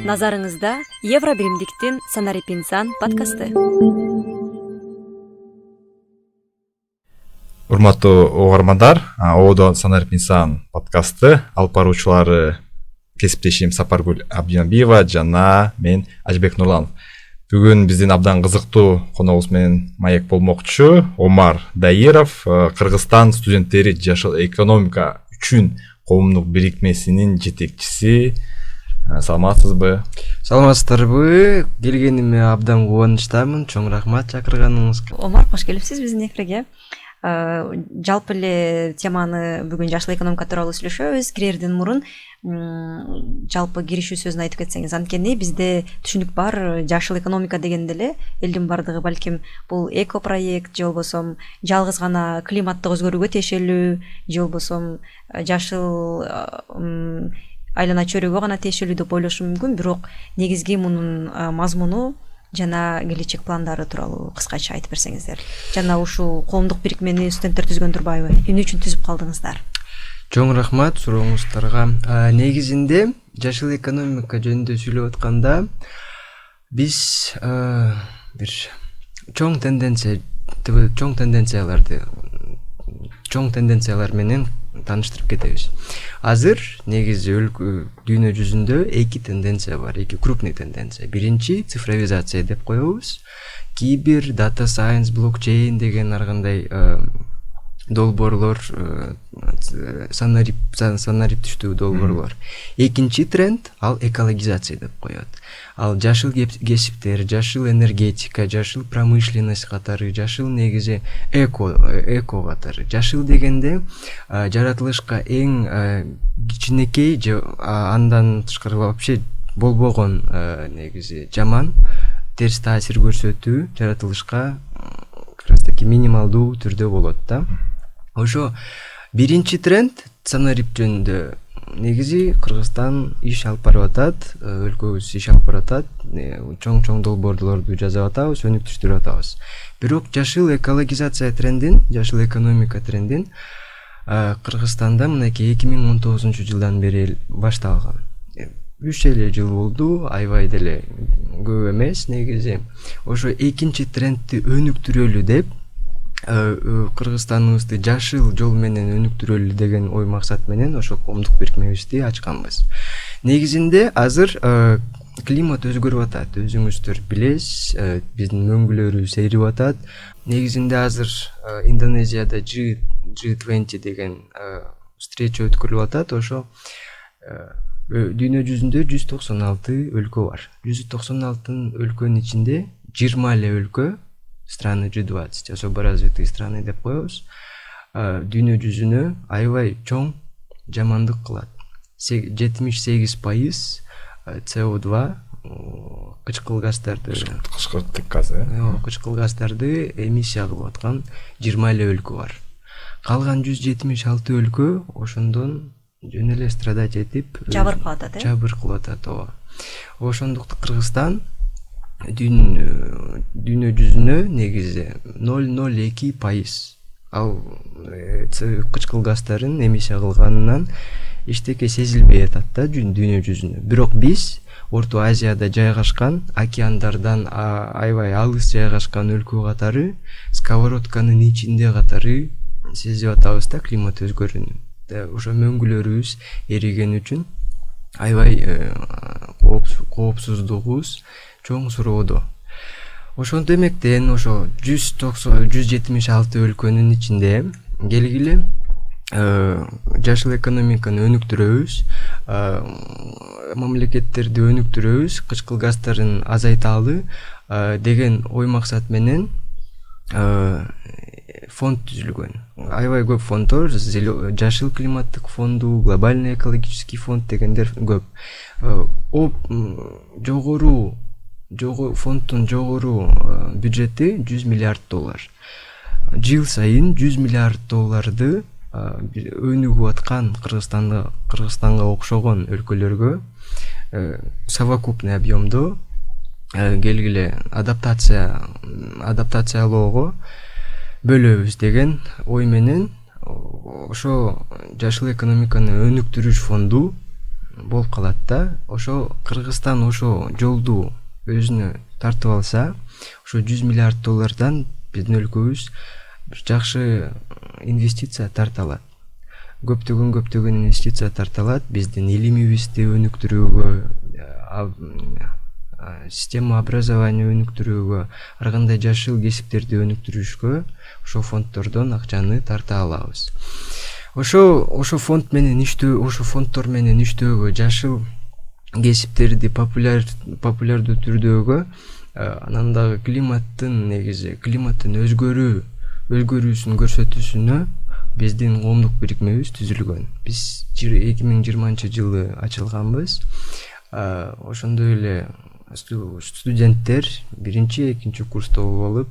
Назарыңызда Евробиримдиктин Санарип инсан подкасты. Урматтуу угармандар, Оодо Санарип инсан подкасты алып баруучулары кесиптешим Сапаргүл Абдинабиева жана мен Ажбек Нурланов. Бүгүн биздин абдан кызыктуу коногубуз менен маек болмокчу Омар Даиров, Кыргызстан студенттери жашыл экономика үчүн коомдук бирикмесинин жетекчиси. Саламатсызбы? Саламатсыздарбы? Келгениме абдан кубанычтамын. Чоң рахмат чакырганыңызга. Омар, кош келипсиз биздин эфирге. Жалпы эле теманы бүгүн жашыл экономика тууралуу сүйлөшөбүз. Кирерден мурун жалпы киришүү сөзүн айтып кетсеңиз, анткени бизде түшүнүк бар, жашыл экономика дегенде эле элдин бардыгы балким бул эко проект же болбосо жалгыз гана климаттык өзгөрүүгө тиешелүү же болбосо жашыл айлана чөйрөгө гана тиешелүү деп ойлошу мүмкүн, бирок негизги мунун мазмуну жана келечек пландары тууралуу кыскача айтып берсеңиздер. Жана ушул коомдук бирикмени студенттер түзгөн турбайбы? Эмне үчүн түзүп калдыңыздар? Чоң рахмат сурооңуздарга. Негизинде жашыл экономика жөнүндө сүйлөп атканда биз бир чоң тенденциялар менен тааныштырып кетебиз. Азыр негизи дүйнө жүзүндө эки тенденция бар, эки крупный тенденция. Биринчи цифровизация деп коебуз. Кибер, дата сайенс, блокчейн деген ар кандай долбоорлор, санариптиштүү долбоорлор. Экинчи тренд ал экологизация деп коет. Ал жашыл кесиптер, жашыл энергетика, жашыл промышленность катары, жашыл негизи эко катары. Жашыл дегенде жаратылышка эң кичинекей же андан тышкары вообще болбогон негизи жаман терс таасир көрсөтүү жаратылышка как раз таки минималдуу түрдө болот да. Ошо биринчи тренд санарип жөнүндө негизи Кыргызстан иш алып барып атат, өлкөбүз иш алып барып атат, чоң долбоорлорду жасап атабыз, өнүктүрүп атабыз. Бирок жашыл экологизация трендин, жашыл экономика трендин Кыргызстанда мынакей 2019-жылдан бери башталган. 3 эле жыл болду, аябай деле көп эмес негизи. Ошо экинчи трендти өнүктүрөлү деп Кыргызстаныбызды жашыл жол менен өнүктүрөлү деген ой максат менен ошо коомдук бирикмебизди ачканбыз. Негизинде азыр климат өзгөрүп атат, өзүңүздөр билесиз, биздин мөңгүлөрүбүз эрип атат. Негизинде азыр Индонезияда G20 деген встреча өткөрүлүп атат. Ошо дүйнө жүзүндө 196 өлкө бар. 196 өлкөнүн ичинде 20 эле өлкө страны G20, особо развитые страны деп коебуз. Дүйнө жүзүнө аябай чоң жамандык кылат. 78% CO2 кычкыл газдарды эмиссия кылып аткан 20 эле өлкө бар. Калган 176 өлкө ошондон жөн эле страдать этип жабыр кылып атат. Ошондуктан Кыргызстан дүйнө жүзүнө негизи 0,02% ал кычкыл газдарын эмиссия кылганынан эчтеке сезилбей атат да дүйнө жүзүнө. Бирок биз Орто Азияда жайгашкан, океандардан аябай алыс жайгашкан өлкө катары, сковородканын ичинде катары сезип атабыз да климат өзгөрүүнү. Ошо мөңгүлөрүбүз эриген үчүн аябай коопсуздугубуз чоң суроодо. Ошондо демектен ошо 176 өлкөнүн ичинде келгиле жашыл экономиканы өнүктүрөбүз, мамлекеттерди өнүктүрөбүз, кычкыл газдарын азайталы деген ой максат менен фонд түзүлгөн. Аябай көп фонддор, жашыл климаттык фонду, глобальный экологический фонд дегендер көп. Фонддун жогору бюджети $100 миллиард. Жыл сайын $100 миллиард өнүгүп аткан Кыргызстанга окшогон өлкөлөргө совокупный объемдо келгиле адаптациялоого бөлөбүз деген ой менен ошо жашыл экономиканы өнүктүрүш фонду болуп калат да. Ошо Кыргызстан ошо жолду өзүнө тартып алса, ошо 100 миллиард доллардан биздин өлкөбүз бир жакшы инвестиция тарта алат. Көптөгөн инвестиция тарта алат. Биздин илимибизди өнүктүрүүгө, система образования өнүктүрүүгө, ар кандай жашыл кесиптерди өнүктүрүшкө ошо фонддордон акчаны тарта алабыз. Ошо фонддор менен иштөөгө, жашыл кесиптерди популярдуу түрдөгө, анан дагы климаттын өзгөрүүсүн көрсөтүүсүнө биздин коомдук бирикмебиз түзүлгөн. Биз 2020-жылы ачылганбыз. Ошондой эле студенттер 1-2 курста болуп,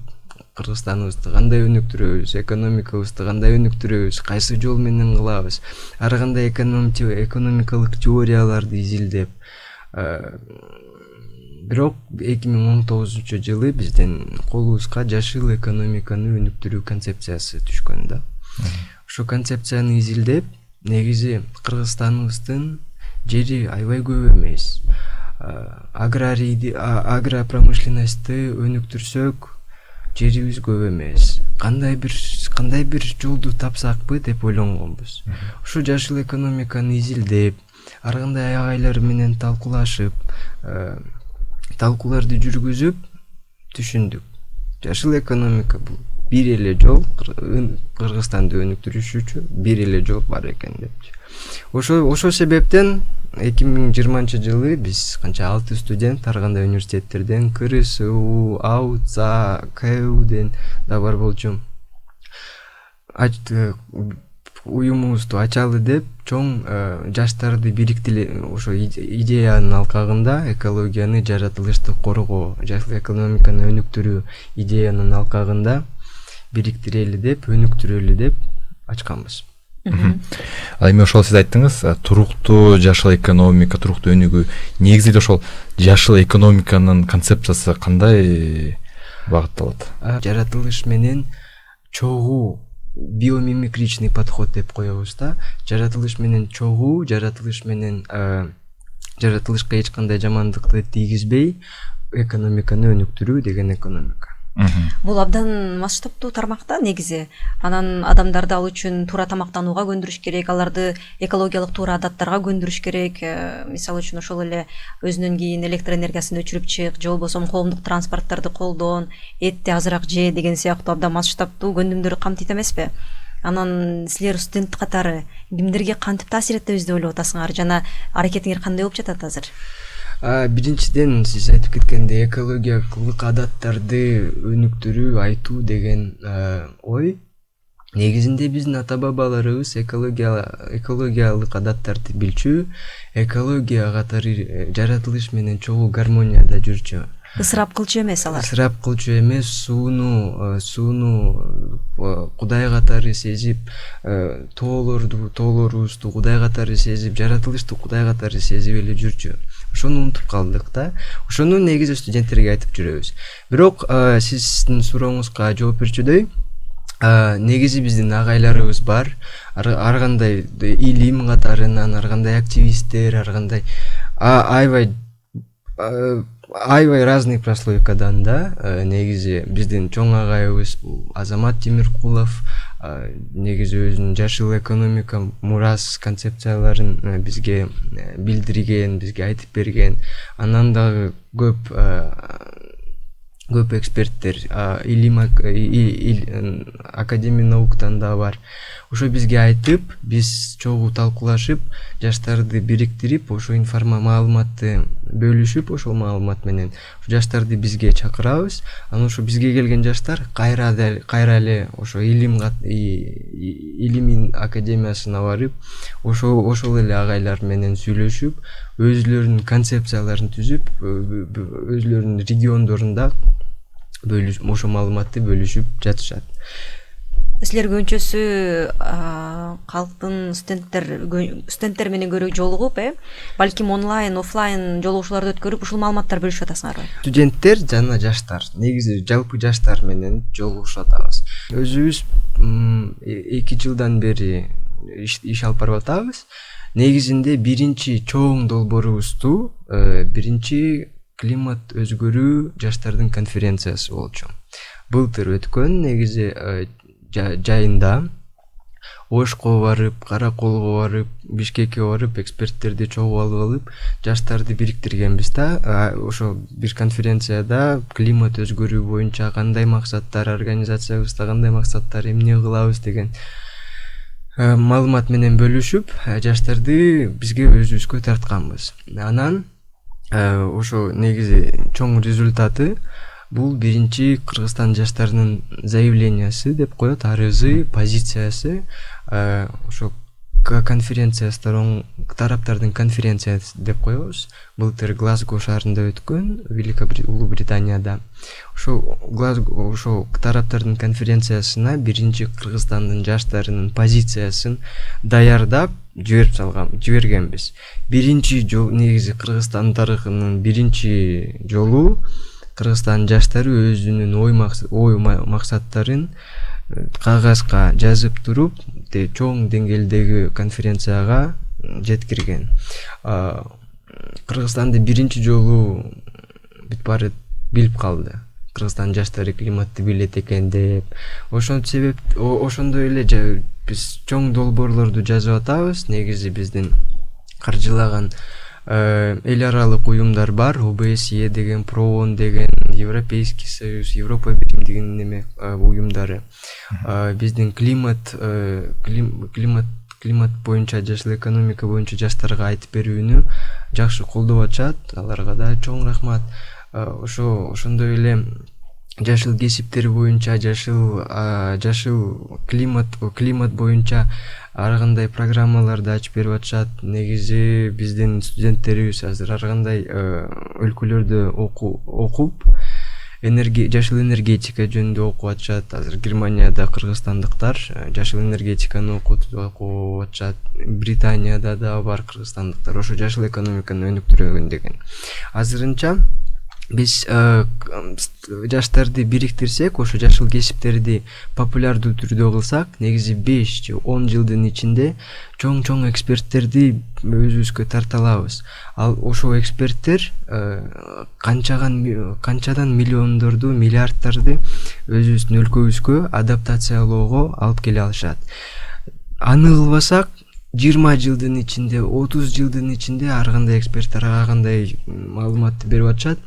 Кыргызстаныбызды кандай өнүктүрөбүз, экономикабызды кандай өнүктүрөбүз, кайсы жол менен кылабыз, ар кандай экономикалык теорияларды изилдеп, бирок 2019-жылы биздин колубузга жашыл экономиканы өнүктүрүү концепциясы түшкөн да. Ошо концепцияны изилдеп, негизи Кыргызстаныбыздын жери аябай көп эмес. Агропромышленностьты өнүктүрсөк, жерибиз көп эмес. Кандай бир жолду тапсакпы деп ойлонгонбуз. Ошо жашыл экономиканы изилдеп, ар кандай агайлар менен талкуулашып, талкууларды жүргүзүп түшүндүк. Жашыл экономика бул бир эле жол, Кыргызстанды өнүктүрүш үчүн бир эле жол бар экен депчи. Ошо себептен 2020-жылы биз канча 6 студент ар кандай университеттерден, КРСУ, АУЦА, КУден да бар болчу, уюмубузду ачалы деп чоң жаштарды бириктире, ошо идеянын алкагында экологияны, жаратылышты коргоо, жашыл экономиканы өнүктүрүү идеянын алкагында бириктирели деп, өнүктүрөлү деп ачканбыз. Ал эми ошол сиз айттыңыз, туруктуу жашыл экономика, туруктуу өнүгүү. Негизинде ошол жашыл экономиканын концепциясы кандай багытталат? Жаратылыш менен чогуу, биомимикричный подход деп коебуз да. Жаратылыш менен чогуу, жаратылышка эч кандай жамандыкты тийгизбей экономиканы өнүктүрүү деген экономика. Бул абдан масштабтуу тармакта негизи. Анан адамдарды ал үчүн туура тамактанууга көндүрүш керек, аларды экологиялык туура адаттарга көндүрүш керек. Мисалы үчүн ошол эле өзүнөн кийин электр энергиясын өчүрүп чык, же болбосо коомдук транспорттарды колдон, этти азыраак же деген сыяктуу абдан масштабтуу көндүмдөр камтыйт эмеспи? Анан силер студент катары кимдерге кантип таасир этебиз деп ойлоп атасыңар жана аракетиңер кандай болуп жатат азыр? Биринчиден сиз айтып кеткендей экологиялык адаттарды өнүктүрүү, айтуу деген ой негизинде биздин ата бабаларыбыз экологиялык адаттарды билчү, экология катары жаратылыш менен чогуу гармонияда жүрчү. Ысырап кылчу эмес алар. Ысырап кылчу эмес, сууну Кудай катары сезип, тоолорубузду Кудай катары сезип, жаратылышты Кудай катары сезип эле жүрчү. Ошону унутуп калдык да. Ошону негизи студенттерге айтып жүрөбүз. Бирок сиздин сурооңузга жооп берчүдөй, негизи биздин агайларыбыз бар. Ар кандай илим катарынан, ар кандай активисттер, ар кандай аябай разный прослойкадан да. Негизи биздин чоң агайыбыз Азамат Темиркулов негизи өзүнүн жашыл экономика мурас концепцияларын бизге билдирген, бизге айтып берген. Анан дагы көп эксперттер, Академия науктан да бар. Ошо бизге айтып, биз чогуу талкуулашып, жаштарды бириктирип, ошо маалыматты бөлүшүп, ошол маалымат менен жаштарды бизге чакырабыз. Анан ошо бизге келген жаштар кайра эле ошо илим академиясына барып, ошол эле агайлар менен сүйлөшүп, өзлөрүнүн концепцияларын түзүп, өзлөрүнүн региондорунда ошо маалыматты бөлүшүп жатышат. Силер көбүнчөсү калктын студенттер менен көрө жолугуп, балким онлайн, офлайн жолугушууларды өткөрүп, ушул маалыматтар бөлүшүп атасыңарбы? Студенттер жана жаштар, негизи жалпы жаштар менен жолугушуп атабыз. Өзүбүз 2 жылдан бери иш алып барып атабыз. негизинде биринчи чоң долбоорубузду биринчи климат өзгөрүү жаштардын конференциясы болчу. Былтыр өткөн негизи жайында Ошко барып, Караколго барып, Бишкекке барып, эксперттерди чогулуп алып, жаштарды бириктиргенбиз да. Ошо бир конференцияда климат өзгөрүү боюнча кандай максаттар, организациябызда кандай максаттар, эмне кылабыз деген маалымат менен бөлүшүп, жаштарды бизге өзүбүзгө тартканбыз. Анан ошо негизи чоң результаты бул биринчи Кыргызстан жаштарынын заявлениясы деп коет, арызы, позициясы. Ошо конференциясы, тараптардын конференциясы деп коебуз. Былтыр Глазго шаарында өткөн, Улуу Британияда. Ошо тараптардын конференциясына биринчи Кыргызстандын жаштарынын позициясын даярдап жибергенбиз. Биринчи жолу негизи Кыргызстан тарыхынын биринчи жолу Кыргызстан жаштары өзүнүн ой максаттарын кагазга жазып туруп, чоң деңгээлдеги конференцияга жеткирген. Кыргызстанды биринчи жолу бүт баары билип калды. Кыргызстан жаштары климатты билет экен деп. Ошондой эле биз чоң долбоорлорду жазып атабыз. Негизи биздин каржылаган эл аралык уюмдар бар, ОБСЕ деген, ПРООН деген, Европейский союз, Европа биримдигинин уюмдары. Биздин климат боюнча, жашыл экономика боюнча жаштарга айтып берүүнү жакшы колдоп атышат. Аларга да чоң рахмат. Ошондой эле жашыл кесиптер боюнча, жашыл климат боюнча ар кандай программаларды ачып берип атышат. Негизи биздин студенттерибиз азыр ар кандай өлкөлөрдө окуп, жашыл энергетика жөнүндө окуп атышат. Азыр Германияда кыргызстандыктар жашыл энергетиканы окуп атышат. Британияда да бар кыргызстандыктар ошо жашыл экономиканы өнүктүргөн деген. Азырынча биз жаштарды бириктирсек, ошо жашыл кесиптерди популярдуу түрдө кылсак, негизи 5 же 10 жылдын ичинде чоң эксперттерди өзүбүзгө тарта алабыз. Ал ошо эксперттер канчадан миллиондорду, миллиарддарды өзүбүздүн өлкөбүзгө адаптациялоого алып келе алышат. Аны кылбасак 20 жылдын ичинде, 30 жылдын ичинде ар кандай эксперттер ар кандай маалыматты берип атышат.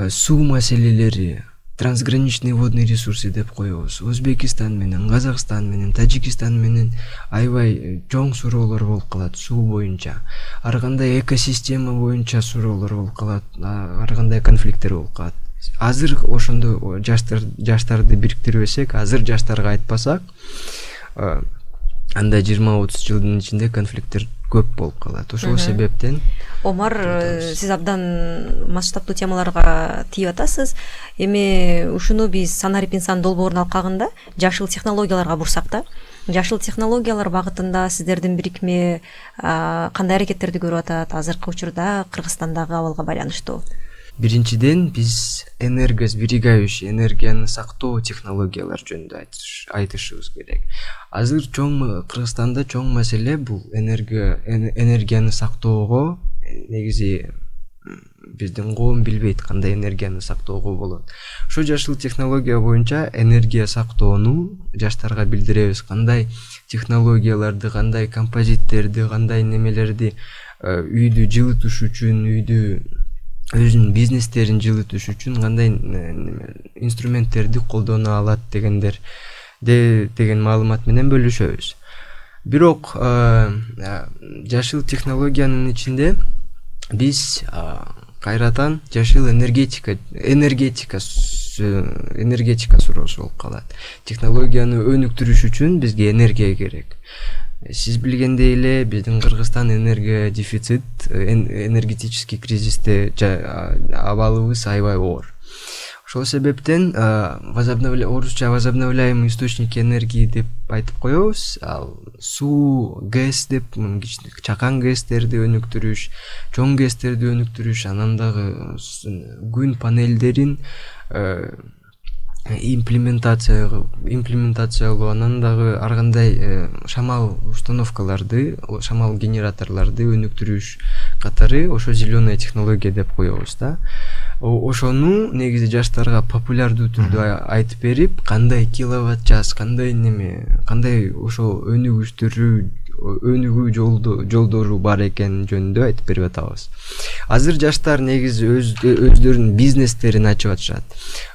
Суу маселелери, трансграничный водный ресурсы деп коебуз. Өзбекистан менен, Казакстан менен, Тажикстан менен аябай чоң суроолор болуп калат суу боюнча. Ар кандай экосистема боюнча суроолор болуп калат, ар кандай конфликттер болуп калат. Азыр ошондо жаштарды бириктирбесек, азыр жаштарга айтпасак, анда 20-30 жылдын ичинде конфликттер көп болуп калат. Ошол себептен Омар, сиз абдан масштабтуу темаларга тийип атасыз. Эми ушуну биз санарип инсан долбоорун алкагында жашыл технологияларга бурсак да. Жашыл технологиялар багытында сиздердин бирикме кандай аракеттерди көрүп атат азыркы учурда Кыргызстандагы абалга байланыштуу? Биринчиден биз энергосберегающий, энергияны сактоо технологиялар жөнүндө айтышыбыз керек. Азыр Кыргызстанда чоң маселе бул энергияны сактоого. Негизи биздин коом билбейт кандай энергияны сактоого болот. Ошо жашыл технология боюнча энергия сактоону жаштарга билдиребиз. Кандай технологияларды, кандай композиттерди, кандай немелерди үйдү жылытыш үчүн, өзүнүн бизнестерин жылытыш үчүн кандай инструменттерди колдоно алат деген маалымат менен бөлүшөбүз. Бирок жашыл технологиянын ичинде биз кайратан жашыл энергетика суроосу болуп калат. Технологияны өнүктүрүш үчүн бизге энергия керек. Сиз билгендей эле биздин Кыргызстан энергия дефицит, энергетический кризисте абалыбыз аябай оор. Ошол себептен орусча возобновляемый источники энергии деп айтып коебуз. Ал суу, гэс деп, чакан гэстерди өнүктүрүш, чоң гэстерди өнүктүрүш, анан дагы күн панелдерин имплементациялоо, анан дагы ар кандай шамал установкаларды, шамал генераторларды өнүктүрүш катары ошо зеленая технология деп коебуз да. Ошону негизи жаштарга популярдуу түрдө айтып берип, кандай киловатт час, кандай ошо өнүгүү жолдору бар экени жөнүндө айтып берип атабыз. Азыр жаштар негизи өздөрүнүн бизнестерин ачып атышат.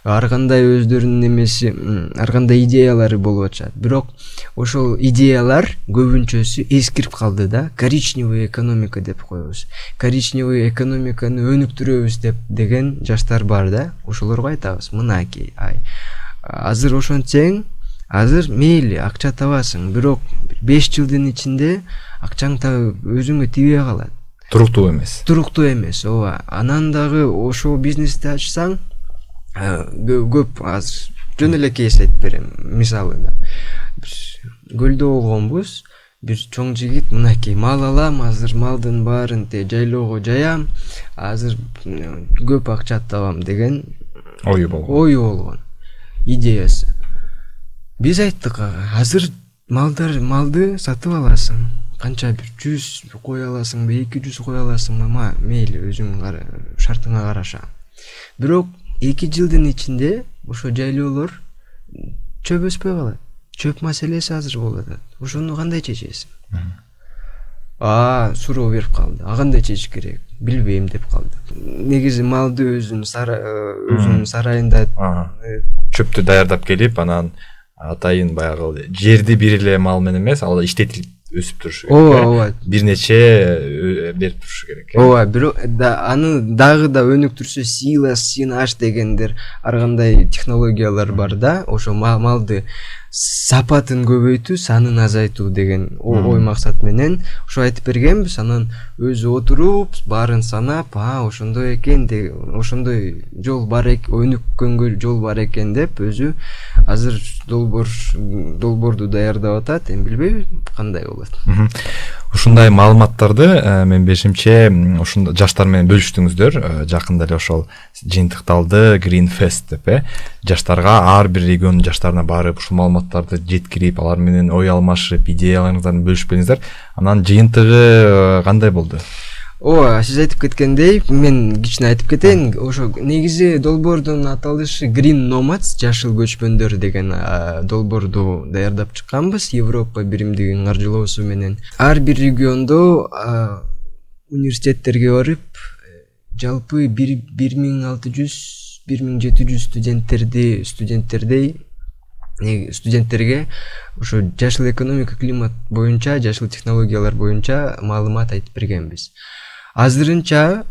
Ар кандай өздөрүнүн ар кандай идеялары болуп атышат. Бирок ошол идеялар көбүнчөсү эскирип калды да. Коричневый экономика деп коебуз. Коричневый экономиканы өнүктүрөбүз деген жаштар бар да. Ошолорго айтабыз, мынакей, азыр ошентсең, азыр мейли акча табасың, бирок 5 жылдын ичинде акчаң өзүңө тийбей калат. Туруктуу эмес. Ооба. Анан дагы ошол бизнести ачсаң, көп азыр жөн эле кейс айтып берем. Мисалы да. Көлдө болгонбуз, бир чоң жигит мынакей мал алам, азыр малдын баарын жайлоого жаям, азыр көп акча табам деген ою болгон. Идеясы. Биз айттык, азыр малды сатып аласың. Канча бир 100 кой аласыңбы, 200 кой аласыңбы, мейли өзүңүн шартыңа караша. Бирок 2 жылдын ичинде ошо жайлоолор чөп өспөй калат. Чөп маселеси азыр болуп атат. Ошону кандай чечесиң? Суроо берип калды. Кандай чечиш керек? Билбейм деп калды. Негизи малды өзүнүн сарайында чөптү даярдап келип, анан атайын баягы жерди бир эле мал менен эмес, ал иштетилип өсүп турушу керек. Ооба. Бир нече берип турушу керек. Ооба, бирок аны дагы да өнүктүрсө силос, синаш дегендер ар кандай технологиялар бар да. Ошо малды сапатын көбөйтүү, санын азайтуу деген ой максат менен ошо айтып бергенбиз. Анан өзү отуруп, баарын санап, ошондой экен, ошондой жол бар экен, өнүккөнгө жол бар экен деп өзү азыр долбоорду даярдап атат. Эми билбейм кандай болот. Ушундай маалыматтарды мен билишимче ушундай жаштар менен бөлүштүңүздөр. Жакында эле ошол жыйынтыкталды Green Fest деп, жаштарга ар бир региондун жаштарына барып, ушул маалыматтарды жеткирип, алар менен ой алмашып, идеяларыңыздарды бөлүшүп келиңиздер. Анан жыйынтыгы кандай болду? Сиз айтып кеткендей, мен кичине айтып кетейин. Ошо негизи долбоордун аталышы Green Nomads, жашыл көчмөндөр деген долбоорду даярдап чыкканбыз Европа биримдигинин каржылоосу менен. Ар бир региондо университеттерге барып, жалпы 1600-1700 студенттерге ошо жашыл экономика, климат боюнча, жашыл технологиялар боюнча маалымат айтып бергенбиз. Азырынча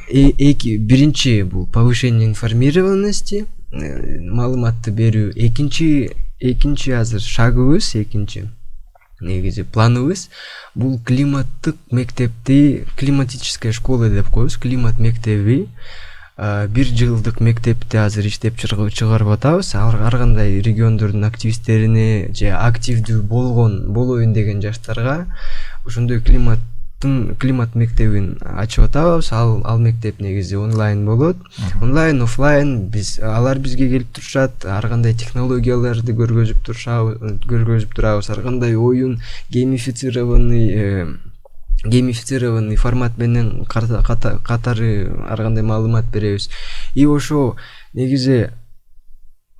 биринчи бул повышение информированности, маалыматты берүү, экинчи азыр шагыбыз, негизи планыбыз бул климаттык мектепти, климатическая школа деп коебуз, климат мектеби. 1 жылдык мектепти азыр иштеп чыгарып атабыз. Ар кандай региондордун активисттерине же активдүү болоюн деген жаштарга ошондой климат мектебин ачып атабыз. Ал мектеп негизи онлайн болот. Онлайн, офлайн алар бизге келип турушат, ар кандай технологияларды көргөзүп турабыз, ар кандай оюн геймифицированный формат менен катары ар кандай маалымат беребиз. И ошо негизи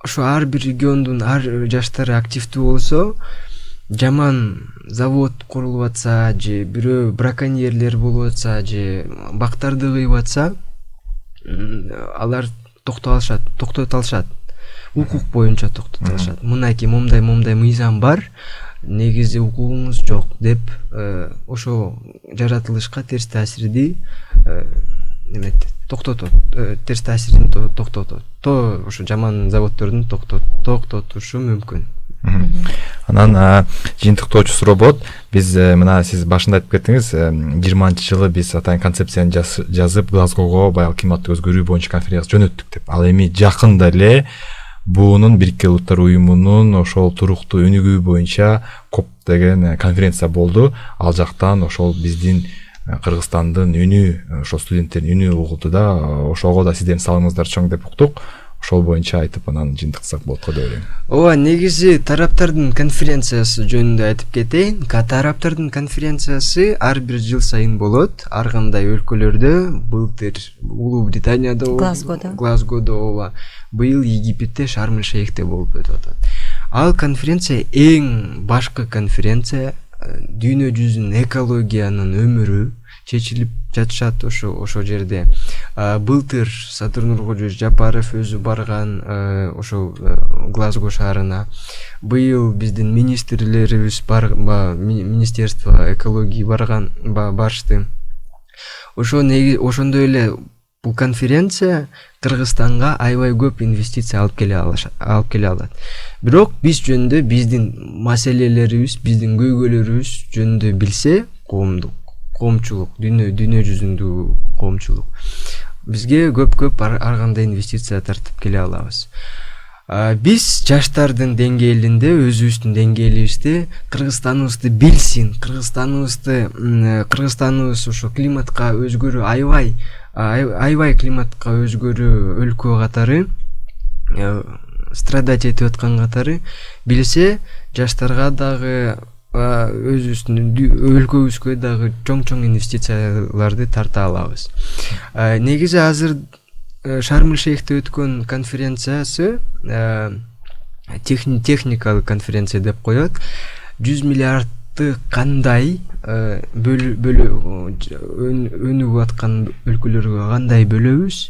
ошо ар бир региондун ар жаштары активдүү болсо, жаман завод курулуп атса же бирөө браконьерлер болуп атса же бактарды кыйып атса, алар токтото алышат. Укук боюнча токтото алышат. Мынакей момдай мыйзам бар, негизи укугуңуз жок деп ошо жаратылышка терс таасирди токтотот, терс таасирин токтотот. Ошо жаман заводдордун токтотушу мүмкүн. Анан жыйынтыктоочусу робот, биз мына сиз башында айтып кеттиңиз, 20-жылы биз атайын концепцияны жазып Глазгого баягы климаттык өзгөрүү боюнча конференцияга жөнөттүк деп. Ал эми жакында эле буунун Бириккен Улуттар уюмунун ошол туруктуу өнүгүү боюнча КОП деген конференция болду. Ал жактан ошол биздин Кыргызстандын үнү, ошол студенттердин үнү угулду да. Ошого да сиздердин салымыңыздар чоң деп уктук. ошол боюнча айтып анан жыйынтыксак болот го деп ойлойм. ооба, негизи тараптардын конференциясы жөнүндө айтып кетейин. Тараптардын конференциясы ар бир жыл сайын болот. Ар кандай өлкөлөрдө, былтыр Улуу Британияда, Глазгодо, ооба. Быйыл Египетте, Шарм-эль-Шейхте болуп өтүп атат. Ал конференция эң башкы конференция. Дүйнө жүзүнүн экологиянын өмүрү чечилип жатышат ошо жерде. Былтыр Садыр Нуркожо Жапаров өзү барган ошо Глазго шаарына. Быйыл биздин министрлерибиз Министерство экологии барышты. Ошондой эле бул конференция Кыргызстанга аябай көп инвестиция алып келе алат. Бирок биз жөнүндө биздин маселелерибиз, биздин көйгөйлөрүбүз жөнүндө билсе коомчулук, дүйнө жүзүндөгү коомчулук бизге көп ар кандай инвестиция тартып келе алабыз. Биз жаштардын деңгээлинде, өзүбүздүн деңгээлибизде Кыргызстаныбызды билсин, Кыргызстаныбыз ошо климатка өзгөрүү аябай климатка өзгөрүү өлкө катары страдать этип аткан катары билсе, жаштарга дагы өзүбүздүн өлкөбүзгө дагы чоң инвестицияларды тарта алабыз. Негизи азыр Шарм-эль-Шейхте өткөн конференциясы техникалык конференция деп коет. 100 миллиардты кандай өнүгүп аткан өлкөлөргө кандай бөлөбүз,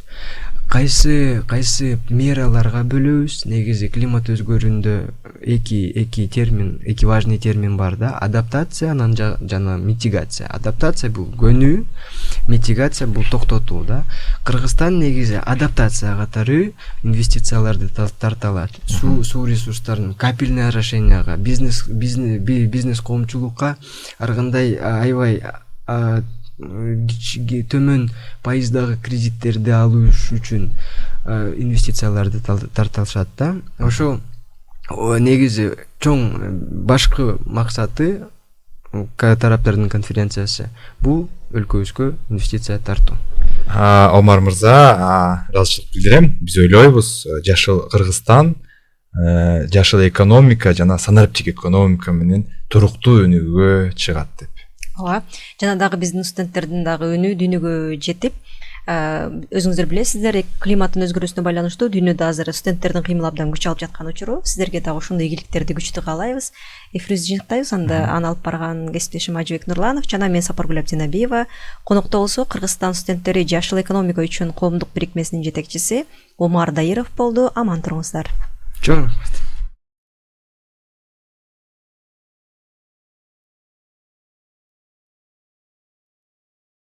кайсы мераларга бөлөбүз. Негизи климат өзгөрүүндө эки важный термин бар да: адаптация жана митигация. Адаптация бул көнүү, митигация бул токтотуу да. Кыргызстан негизи адаптация катары инвестицияларды тарта алат. Суу ресурстарын капельное орошенияга, бизнес коомчулукка ар кандай аябай төмөн пайыздагы кредиттерди алуу үчүн инвестицияларды тартышат да. Ошо негизи чоң башкы максаты тараптардын конференциясы бул өлкөбүзгө инвестиция тартуу. Омар мырза, ыраазычылык билдирем. Биз ойлойбуз, жашыл Кыргызстан жашыл экономика жана санариптик экономика менен туруктуу өнүгүүгө чыгат деп. Ооба, жана дагы биздин студенттердин дагы үнү дүйнөгө жетип, өзүңүздөр билесиздер, климаттын өзгөрүүсүнө байланыштуу дүйнөдө азыр студенттердин кыймылы абдан күч алып жаткан учуру. Сиздерге дагы ошондой ийгиликтерди күчтүү каалайбыз. Эфирибизди жыйынтыктайбыз. Анда аны алып барган кесиптешим Ажыбек Нурланов жана мен Сапаргүл Абдинабиева. Конокто болсо Кыргызстан студенттери жашыл экономика үчүн коомдук бирикмесинин жетекчиси Омар Дайыров болду. Аман туруңуздар. Чоң